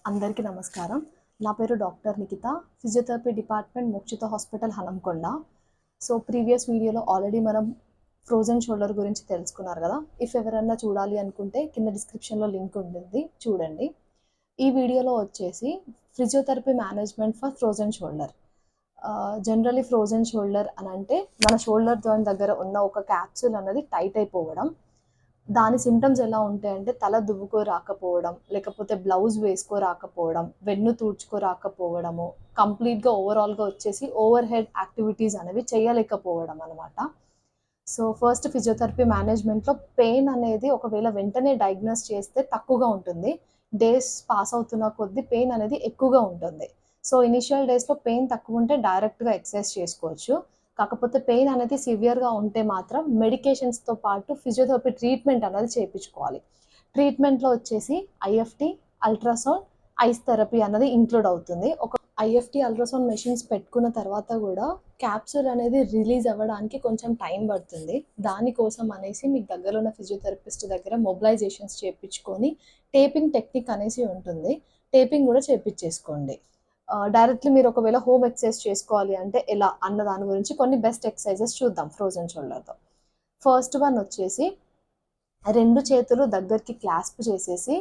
అందరికీ నమస్కారం. నా పేరు doctor Nikhita, physiotherapy department Mokshita hospital Hanamkonda. So previous వీడియోలో ఆల్రెడీ మనం ఫ్రోజన్ షోల్డర్ గురించి తెలుసుకున్నారు కదా. ఇఫ్ ఎవరైనా చూడాలి అనుకుంటే కింద డిస్క్రిప్షన్లో లింక్ ఉంటుంది, చూడండి. ఈ వీడియోలో వచ్చేసి physiotherapy management for frozen shoulder. Generally frozen shoulder అని అంటే మన షోల్డర్ జాయింట్ దగ్గర ఉన్న ఒక క్యాప్సూల్ అనేది టైట్ అయిపోవడం. దాని సిమ్టమ్స్ ఎలా ఉంటాయంటే తల దువ్వుకో రాకపోవడం, లేకపోతే బ్లౌజ్ వేసుకో రాకపోవడం, వెన్ను తూడ్చుకో రాకపోవడము, కంప్లీట్గా ఓవరాల్గా వచ్చేసి ఓవర్ హెడ్ యాక్టివిటీస్ అనేవి చేయలేకపోవడం అనమాట. సో ఫస్ట్ ఫిజియోథెరపీ మేనేజ్మెంట్లో పెయిన్ అనేది ఒకవేళ వెంటనే డయాగ్నోస్ చేస్తే తక్కువగా ఉంటుంది. డేస్ పాస్ అవుతున్న కొద్దీ పెయిన్ అనేది ఎక్కువగా ఉంటుంది. సో ఇనిషియల్ డేస్లో పెయిన్ తక్కువ ఉంటే డైరెక్ట్గా ఎక్సర్సైజ్ చేసుకోవచ్చు. కాకపోతే పెయిన్ అనేది సివియర్గా ఉంటే మాత్రం మెడికేషన్స్తో పాటు ఫిజియోథెరపీ ట్రీట్మెంట్ అనేది చేయించుకోవాలి. ట్రీట్మెంట్లో వచ్చేసి ఐఎఫ్టీ, అల్ట్రాసౌండ్, ఐస్ థెరపీ అన్నది ఇంక్లూడ్ అవుతుంది. ఒక ఐఎఫ్టీ, అల్ట్రాసౌండ్ మెషిన్స్ పెట్టుకున్న తర్వాత కూడా క్యాప్సూల్ అనేది రిలీజ్ అవ్వడానికి కొంచెం టైం పడుతుంది. దానికోసం అనేసి మీకు దగ్గరలో ఉన్న ఫిజియోథెరపిస్ట్ దగ్గర మొబిలైజేషన్స్ చేయించుకొని టేపింగ్ టెక్నిక్ అనేసి ఉంటుంది, టేపింగ్ కూడా చేయించేసుకోండి. డైరెక్ట్లీ మీరు ఒకవేళ హోమ్ ఎక్సర్సైజ్ చేసుకోవాలి అంటే ఎలా అన్న దాని గురించి కొన్ని బెస్ట్ ఎక్సర్సైజెస్ చూద్దాం ఫ్రోజన్ షోల్డర్తో. ఫస్ట్ వన్ వచ్చేసి 2 చేతులు దగ్గరికి క్లాస్ప్ చేసేసి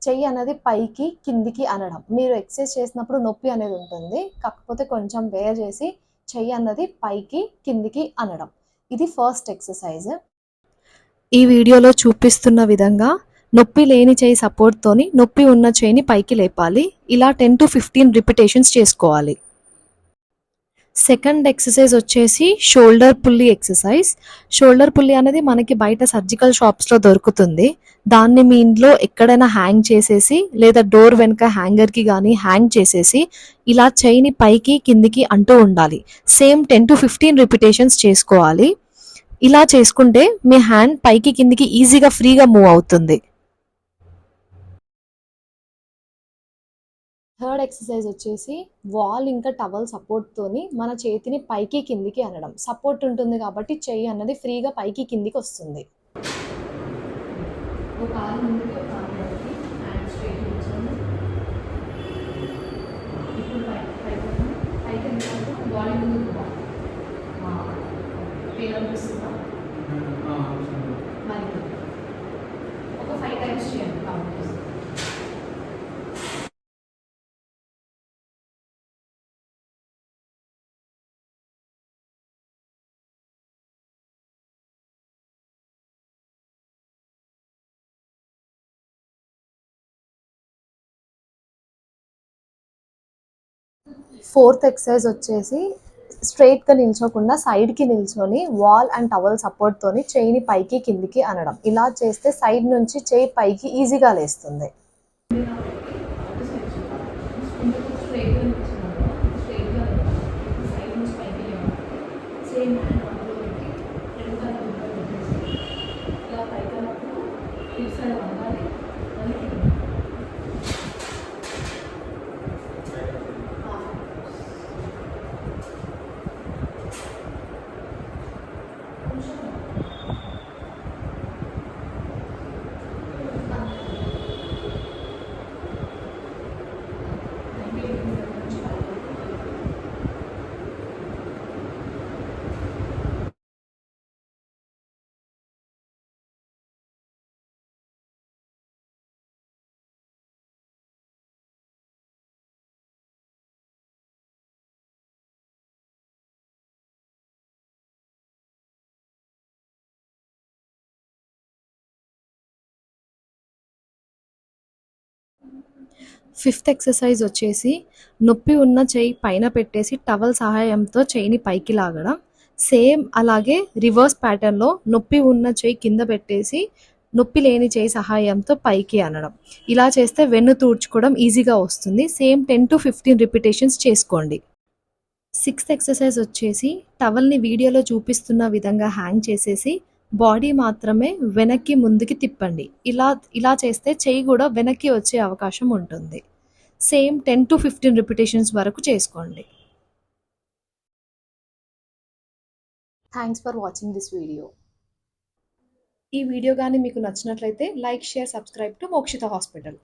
చెయ్యి అనేది పైకి కిందికి అనడం. మీరు ఎక్సర్సైజ్ చేసినప్పుడు నొప్పి అనేది ఉంటుంది, కాకపోతే కొంచెం వేర్ చేసి చెయ్యి అన్నది పైకి కిందికి అనడం. ఇది ఫస్ట్ ఎక్సర్సైజ్. ఈ వీడియోలో చూపిస్తున్న విధంగా నొప్పి లేని చేయి సపోర్ట్తోని నొప్పి ఉన్న చేయిని పైకి లేపాలి. ఇలా 10 to 15 రిపిటేషన్స్ చేసుకోవాలి. సెకండ్ ఎక్సర్సైజ్ వచ్చేసి shoulder pulley exercise. Shoulder pulley అనేది మనకి బయట సర్జికల్ షాప్స్లో దొరుకుతుంది. దాన్ని మీ ఇంట్లో ఎక్కడైనా హ్యాంగ్ చేసేసి లేదా డోర్ వెనుక హ్యాంగర్కి కానీ హ్యాంగ్ చేసేసి ఇలా చేయిని పైకి కిందికి అంటూ ఉండాలి. సేమ్ 10 to 15 రిపిటేషన్స్ చేసుకోవాలి. ఇలా చేసుకుంటే మీ హ్యాండ్ పైకి కిందికి ఈజీగా ఫ్రీగా మూవ్ అవుతుంది. థర్డ్ ఎక్సర్సైజ్ వచ్చేసి వాల్ ఇంకా టవల్ సపోర్ట్తోని మన చేతిని పైకి కిందికి అనడం. సపోర్ట్ ఉంటుంది కాబట్టి చెయ్యి అన్నది ఫ్రీగా పైకి కిందికి వస్తుంది. ఒక 5 times చేయండి కౌంట్. ఫోర్త్ ఎక్సర్సైజ్ వచ్చేసి స్ట్రైట్గా నిల్చోకుండా సైడ్కి నిల్చొని వాల్ అండ్ టవల్ సపోర్ట్తోని చేయిని పైకి కిందికి అనడం. ఇలా చేస్తే సైడ్ నుంచి చేయి పైకి ఈజీగా లేస్తుంది. ఫిఫ్త్ ఎక్సర్సైజ్ వచ్చేసి నొప్పి ఉన్న చెయ్యి పైన పెట్టేసి టవల్ సహాయంతో చెయ్యిని పైకి లాగడం. సేమ్ అలాగే రివర్స్ ప్యాటర్న్లో నొప్పి ఉన్న చెయ్యి కింద పెట్టేసి నొప్పి లేని చెయ్యి సహాయంతో పైకి అనడం. ఇలా చేస్తే వెన్ను తూడ్చుకోవడం ఈజీగా వస్తుంది. సేమ్ 10 to 15 రిపిటేషన్స్ చేసుకోండి. సిక్స్త్ ఎక్సర్సైజ్ వచ్చేసి టవల్ని వీడియోలో చూపిస్తున్న విధంగా హ్యాంగ్ చేసేసి బాడీ మాత్రమే వెనక్కి ముందుకి తిప్పండి. ఇలా చేస్తే చెయ్యి కూడా వెనక్కి వచ్చే అవకాశం ఉంటుంది. సేమ్ 10 to 15 రిపిటేషన్స్ వరకు చేసుకోండి. Thanks for watching this video. ఈ వీడియో కానీ మీకు నచ్చినట్లయితే like, share, subscribe to Mokshita hospital.